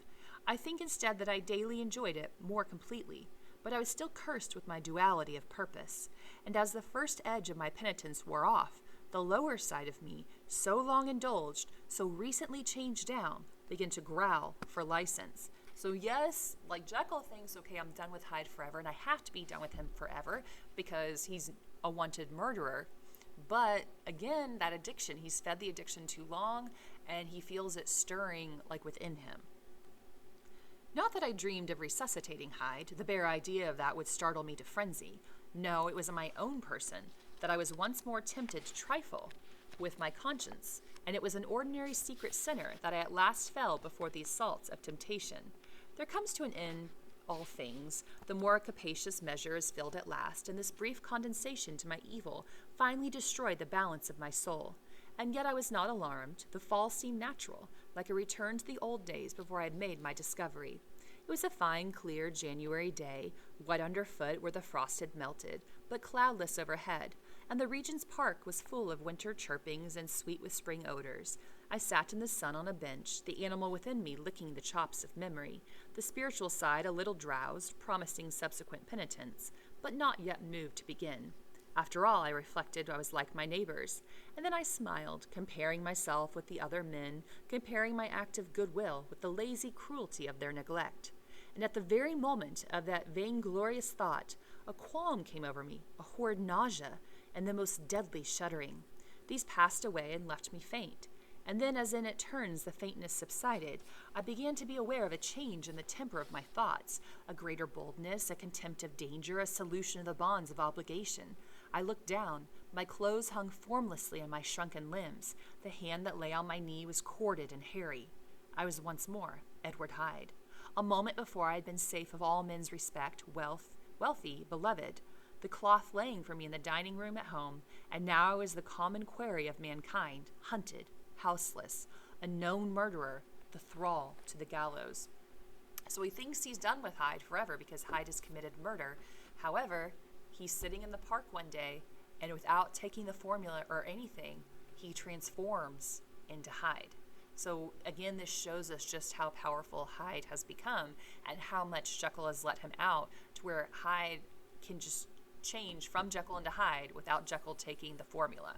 I think instead that I daily enjoyed it more completely. But I was still cursed with my duality of purpose, and as the first edge of my penitence wore off, the lower side of me, so long indulged, so recently changed down, began to growl for license. So yes, like Jekyll thinks, okay, I'm done with Hyde forever, and I have to be done with him forever because he's a wanted murderer. But again, that addiction, he's fed the addiction too long, and he feels it stirring like within him. Not that I dreamed of resuscitating Hyde. The bare idea of that would startle me to frenzy. No, it was in my own person that I was once more tempted to trifle with my conscience, and it was an ordinary secret sinner that I at last fell before the assaults of temptation. There comes to an end all things. The more capacious measure is filled at last, and this brief condensation to my evil finally destroyed the balance of my soul. And yet I was not alarmed. The fall seemed natural, like a return to the old days before I had made my discovery. It was a fine, clear January day, wet underfoot where the frost had melted, but cloudless overhead, and the Regent's Park was full of winter chirpings and sweet with spring odors. I sat in the sun on a bench, the animal within me licking the chops of memory, the spiritual side a little drowsed, promising subsequent penitence, but not yet moved to begin. After all, I reflected, I was like my neighbors, and then I smiled, comparing myself with the other men, comparing my active goodwill with the lazy cruelty of their neglect. And at the very moment of that vainglorious thought, a qualm came over me, a horrid nausea, and the most deadly shuddering. These passed away and left me faint. And then, as in it turns the faintness subsided, I began to be aware of a change in the temper of my thoughts, a greater boldness, a contempt of danger, a solution of the bonds of obligation. I looked down. My clothes hung formlessly on my shrunken limbs. The hand that lay on my knee was corded and hairy. I was once more Edward Hyde. A moment before I had been safe of all men's respect, wealthy, beloved, the cloth laying for me in the dining room at home, and now I was the common quarry of mankind, hunted, houseless, a known murderer, the thrall to the gallows. So he thinks he's done with Hyde forever because Hyde has committed murder. However, he's sitting in the park one day, and without taking the formula or anything, he transforms into Hyde. So again, this shows us just how powerful Hyde has become and how much Jekyll has let him out to where Hyde can just change from Jekyll into Hyde without Jekyll taking the formula.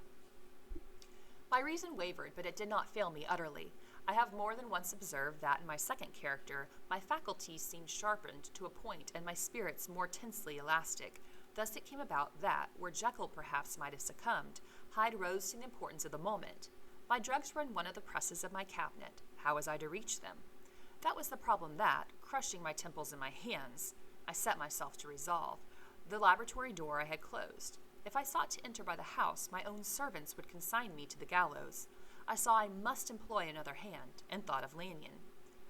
My reason wavered, but it did not fail me utterly. I have more than once observed that in my second character, my faculties seemed sharpened to a point and my spirits more tensely elastic. Thus it came about that, where Jekyll perhaps might have succumbed, Hyde rose to the importance of the moment. My drugs were in one of the presses of my cabinet. How was I to reach them? That was the problem that, crushing my temples in my hands, I set myself to resolve. The laboratory door I had closed. If I sought to enter by the house, my own servants would consign me to the gallows. I saw I must employ another hand, and thought of Lanyon.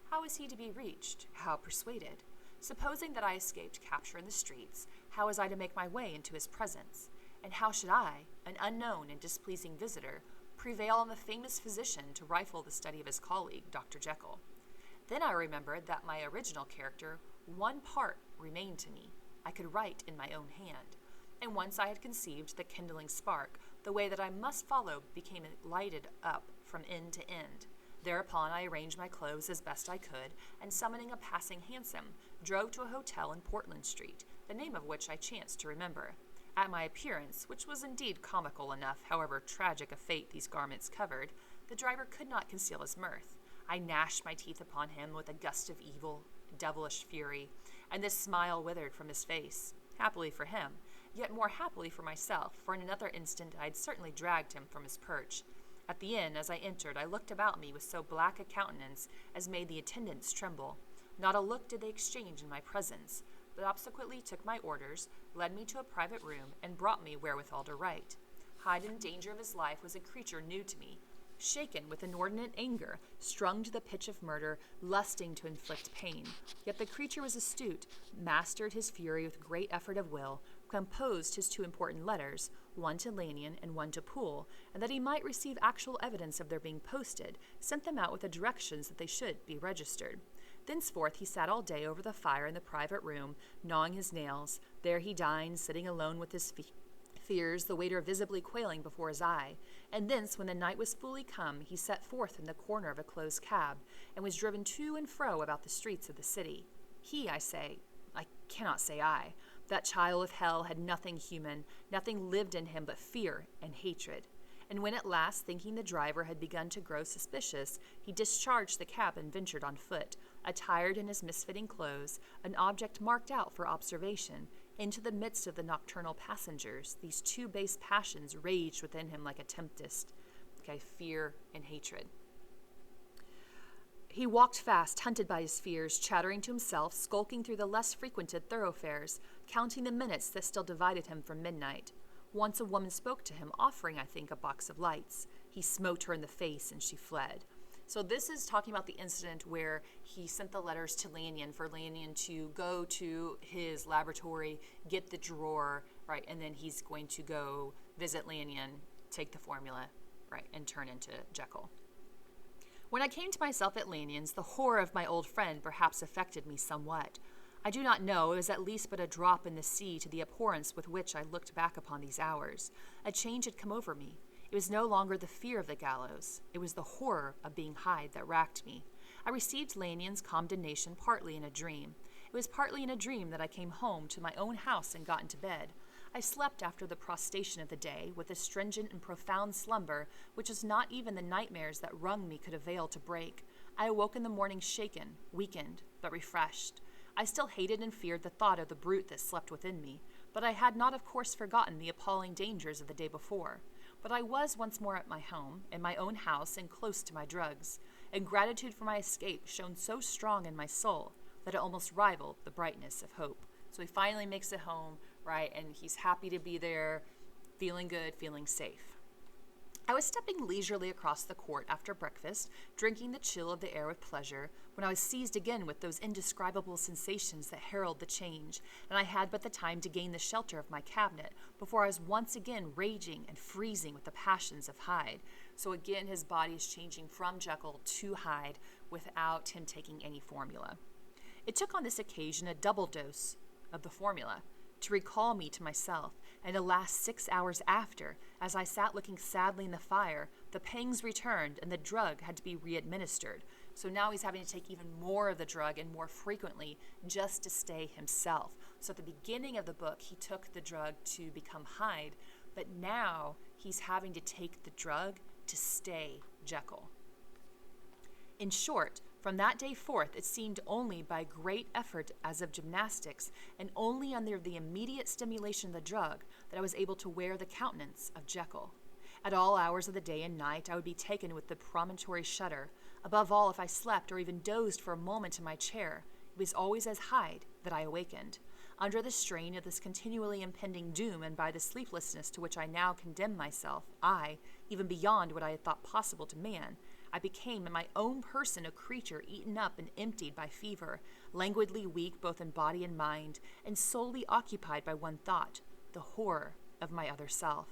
How was he to be reached? How persuaded? Supposing that I escaped capture in the streets, how was I to make my way into his presence? And how should I, an unknown and displeasing visitor, prevail on the famous physician to rifle the study of his colleague, Dr. Jekyll? Then I remembered that my original character, one part remained to me. I could write in my own hand. And once I had conceived the kindling spark, the way that I must follow became lighted up from end to end. Thereupon I arranged my clothes as best I could, and summoning a passing hansom, drove to a hotel in Portland Street, the name of which I chanced to remember. At my appearance, which was indeed comical enough, however tragic a fate these garments covered, the driver could not conceal his mirth. I gnashed my teeth upon him with a gust of evil, devilish fury, and this smile withered from his face. Happily for him, yet more happily for myself, for in another instant I had certainly dragged him from his perch. At the inn, as I entered, I looked about me with so black a countenance as made the attendants tremble. Not a look did they exchange in my presence, but obsequently took my orders, led me to a private room, and brought me wherewithal to write. Hyde in danger of his life was a creature new to me, shaken with inordinate anger, strung to the pitch of murder, lusting to inflict pain. Yet the creature was astute, mastered his fury with great effort of will, composed his two important letters, one to Lanyon and one to Poole, and that he might receive actual evidence of their being posted, sent them out with the directions that they should be registered. Thenceforth he sat all day over the fire in the private room, gnawing his nails. There he dined, sitting alone with his fears, the waiter visibly quailing before his eye. And thence, when the night was fully come, he set forth in the corner of a closed cab, and was driven to and fro about the streets of the city. He, I cannot say I. That child of hell had nothing human, nothing lived in him but fear and hatred. And when at last, thinking the driver had begun to grow suspicious, he discharged the cab and ventured on foot, attired in his misfitting clothes, an object marked out for observation, into the midst of the nocturnal passengers, these two base passions raged within him like a tempest. Fear and hatred. He walked fast, hunted by his fears, chattering to himself, skulking through the less frequented thoroughfares, counting the minutes that still divided him from midnight. Once a woman spoke to him, offering, I think, a box of lights. He smote her in the face, and she fled. So this is talking about the incident where he sent the letters to Lanyon for Lanyon to go to his laboratory, get the drawer, right, and then he's going to go visit Lanyon, take the formula, right, and turn into Jekyll. When I came to myself at Lanyon's, the horror of my old friend perhaps affected me somewhat. I do not know, it was at least but a drop in the sea to the abhorrence with which I looked back upon these hours. A change had come over me. It was no longer the fear of the gallows. It was the horror of being Hyde that racked me. I received Lanyon's condemnation partly in a dream. It was partly in a dream that I came home to my own house and got into bed. I slept after the prostration of the day with a stringent and profound slumber which was not even the nightmares that wrung me could avail to break. I awoke in the morning shaken, weakened, but refreshed. I still hated and feared the thought of the brute that slept within me, but I had not, of course, forgotten the appalling dangers of the day before. But I was once more at my home, in my own house, and close to my drugs, and gratitude for my escape shone so strong in my soul that it almost rivaled the brightness of hope. So he finally makes it home, right, and he's happy to be there, feeling good, feeling safe. I was stepping leisurely across the court after breakfast, drinking the chill of the air with pleasure, when I was seized again with those indescribable sensations that herald the change, and I had but the time to gain the shelter of my cabinet before I was once again raging and freezing with the passions of Hyde. So again, his body is changing from Jekyll to Hyde without him taking any formula. It took on this occasion a double dose of the formula to recall me to myself, and to last 6 hours after, as I sat looking sadly in the fire, the pangs returned and the drug had to be re-administered. So now he's having to take even more of the drug and more frequently just to stay himself. So at the beginning of the book, he took the drug to become Hyde, but now he's having to take the drug to stay Jekyll. In short, from that day forth, it seemed only by great effort as of gymnastics, and only under the immediate stimulation of the drug, that I was able to wear the countenance of Jekyll. At all hours of the day and night, I would be taken with the premonitory shudder. Above all, if I slept or even dozed for a moment in my chair, it was always as Hyde that I awakened. Under the strain of this continually impending doom, and by the sleeplessness to which I now condemned myself, even beyond what I had thought possible to man, I became in my own person a creature eaten up and emptied by fever, languidly weak both in body and mind, and solely occupied by one thought, the horror of my other self.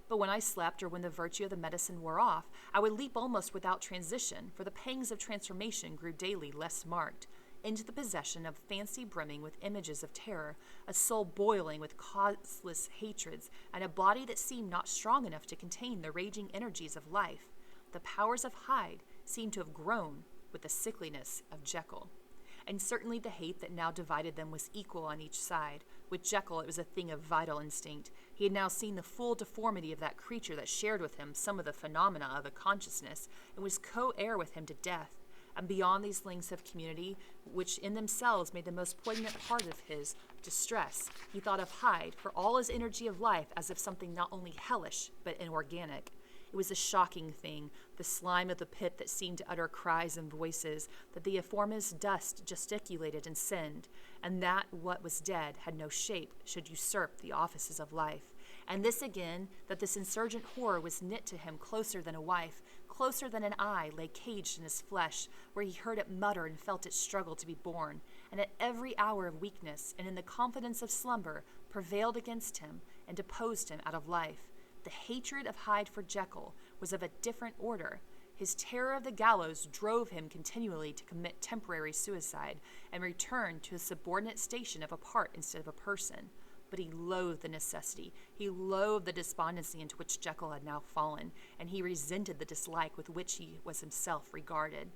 But when I slept, or when the virtue of the medicine wore off, I would leap almost without transition, for the pangs of transformation grew daily less marked, into the possession of fancy brimming with images of terror, a soul boiling with causeless hatreds, and a body that seemed not strong enough to contain the raging energies of life. The powers of Hyde seemed to have grown with the sickliness of Jekyll. And certainly the hate that now divided them was equal on each side. With Jekyll, it was a thing of vital instinct. He had now seen the full deformity of that creature that shared with him some of the phenomena of a consciousness, and was co-heir with him to death. And beyond these links of community, which in themselves made the most poignant part of his distress, he thought of Hyde, for all his energy of life, as of something not only hellish, but inorganic. It was a shocking thing, the slime of the pit that seemed to utter cries and voices, that the informous dust gesticulated and sinned, and that what was dead had no shape, should usurp the offices of life. And this again, that this insurgent horror was knit to him closer than a wife, closer than an eye lay caged in his flesh, where he heard it mutter and felt it struggle to be born, and at every hour of weakness, and in the confidence of slumber, prevailed against him, and deposed him out of life. The hatred of Hyde for Jekyll was of a different order. His terror of the gallows drove him continually to commit temporary suicide, and return to his subordinate station of a part instead of a person. But he loathed the necessity. He loathed the despondency into which Jekyll had now fallen, and he resented the dislike with which he was himself regarded.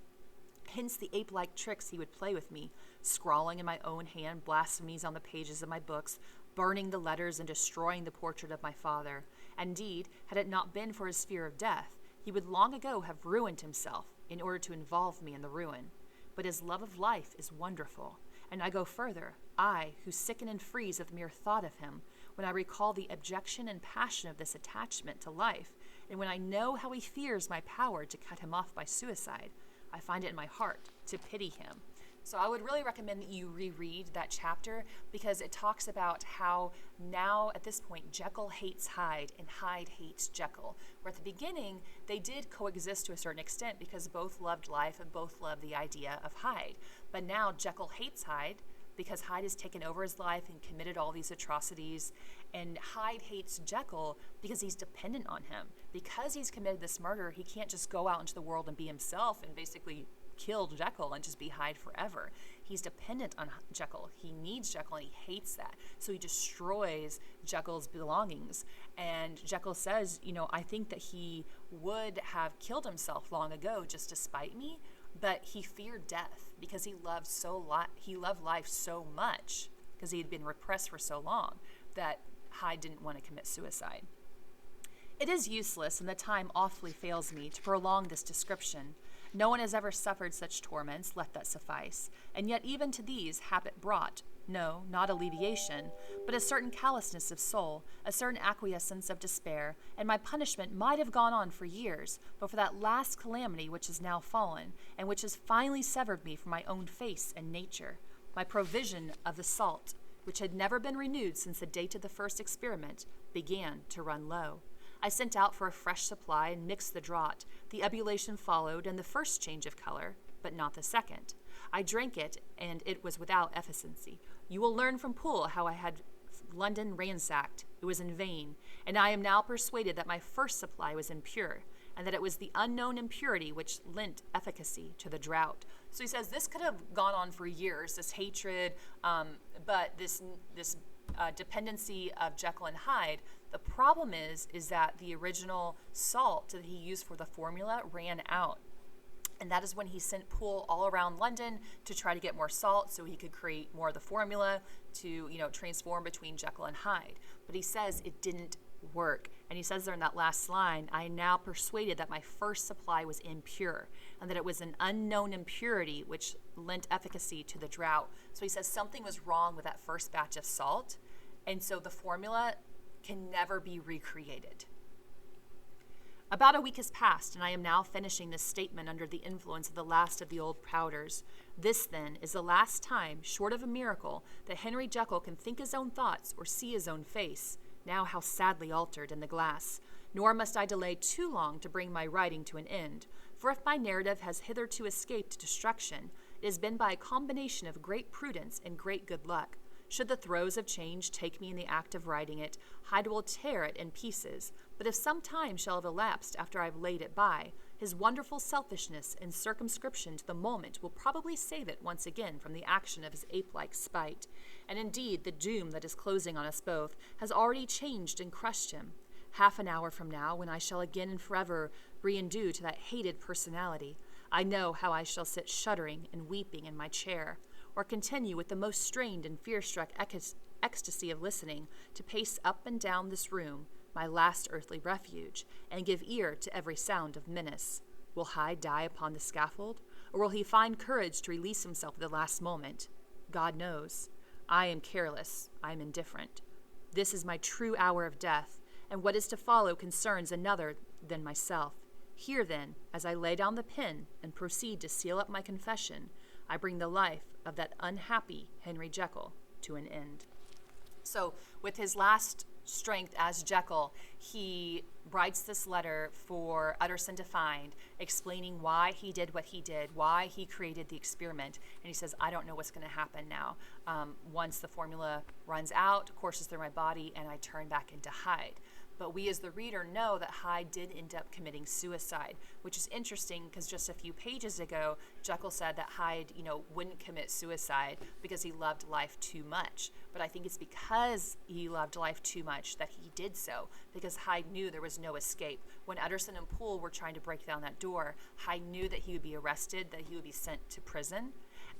Hence the ape-like tricks he would play with me, scrawling in my own hand blasphemies on the pages of my books, burning the letters and destroying the portrait of my father. Indeed, had it not been for his fear of death, he would long ago have ruined himself in order to involve me in the ruin. But his love of life is wonderful, and I go further, I, who sicken and freeze at the mere thought of him, when I recall the abjection and passion of this attachment to life, and when I know how he fears my power to cut him off by suicide, I find it in my heart to pity him. So I would really recommend that you reread that chapter, because it talks about how now at this point Jekyll hates Hyde and Hyde hates Jekyll. Where at the beginning they did coexist to a certain extent because both loved life and both loved the idea of Hyde. But now Jekyll hates Hyde because Hyde has taken over his life and committed all these atrocities, and Hyde hates Jekyll because he's dependent on him. Because he's committed this murder, he can't just go out into the world and be himself and basically kill Jekyll and just be Hyde forever. He's dependent on Jekyll. He needs Jekyll and he hates that. So he destroys Jekyll's belongings. And Jekyll says, I think that he would have killed himself long ago just to spite me, but he feared death because he loved life so much, because he had been repressed for so long, that Hyde didn't want to commit suicide. It is useless, and the time awfully fails me, to prolong this description. No one has ever suffered such torments, let that suffice. And yet even to these habit brought, no, not alleviation, but a certain callousness of soul, a certain acquiescence of despair, and my punishment might have gone on for years, but for that last calamity which has now fallen, and which has finally severed me from my own face and nature, my provision of the salt, which had never been renewed since the date of the first experiment, began to run low. I sent out for a fresh supply and mixed the draught. The ebullition followed, and the first change of color, but not the second. I drank it, and it was without efficacy. You will learn from Poole how I had London ransacked. It was in vain, and I am now persuaded that my first supply was impure, and that it was the unknown impurity which lent efficacy to the drought. So he says this could have gone on for years, this hatred, but this dependency of Jekyll and Hyde. The problem is that the original salt that he used for the formula ran out. And that is when he sent Poole all around London to try to get more salt so he could create more of the formula to, transform between Jekyll and Hyde. But he says it didn't work. And he says there in that last line, I am now persuaded that my first supply was impure, and that it was an unknown impurity which lent efficacy to the drought. So he says something was wrong with that first batch of salt, and so the formula can never be recreated. About a week has passed, and I am now finishing this statement under the influence of the last of the old powders. This, then, is the last time, short of a miracle, that Henry Jekyll can think his own thoughts or see his own face, now how sadly altered in the glass. Nor must I delay too long to bring my writing to an end, for if my narrative has hitherto escaped destruction, it has been by a combination of great prudence and great good luck. Should the throes of change take me in the act of writing it, Hyde will tear it in pieces, but if some time shall have elapsed after I have laid it by, his wonderful selfishness and circumscription to the moment will probably save it once again from the action of his ape-like spite. And indeed, the doom that is closing on us both has already changed and crushed him. Half an hour from now, when I shall again and forever re-endue to that hated personality, I know how I shall sit shuddering and weeping in my chair, or continue with the most strained and fear-struck ecstasy of listening to pace up and down this room, my last earthly refuge, and give ear to every sound of menace. Will Hyde die upon the scaffold, or will he find courage to release himself at the last moment? God knows. I am careless. I am indifferent. This is my true hour of death, and what is to follow concerns another than myself. Here, then, as I lay down the pen and proceed to seal up my confession, I bring the life of that unhappy Henry Jekyll to an end. So, with his last strength as Jekyll, he writes this letter for Utterson to find, explaining why he did what he did, why he created the experiment. And he says, I don't know what's going to happen now. Once the formula runs out, courses through my body, and I turn back into Hyde. But we as the reader know that Hyde did end up committing suicide, which is interesting because just a few pages ago, Jekyll said that Hyde, wouldn't commit suicide because he loved life too much. But I think it's because he loved life too much that he did so, because Hyde knew there was no escape. When Utterson and Poole were trying to break down that door, Hyde knew that he would be arrested, that he would be sent to prison,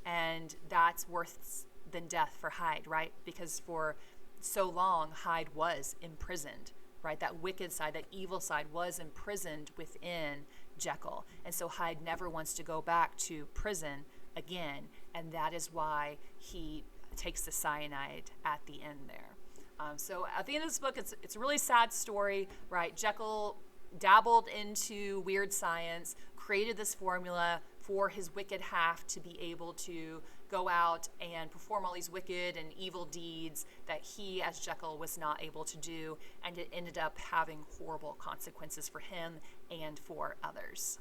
and that's worse than death for Hyde, right? Because for so long, Hyde was imprisoned. Right, that wicked side, that evil side was imprisoned within Jekyll. And so Hyde never wants to go back to prison again. And that is why he takes the cyanide at the end there. So at the end of this book, it's a really sad story, right? Jekyll dabbled into weird science, created this formula for his wicked half to be able to go out and perform all these wicked and evil deeds that he, as Jekyll, was not able to do, and it ended up having horrible consequences for him and for others.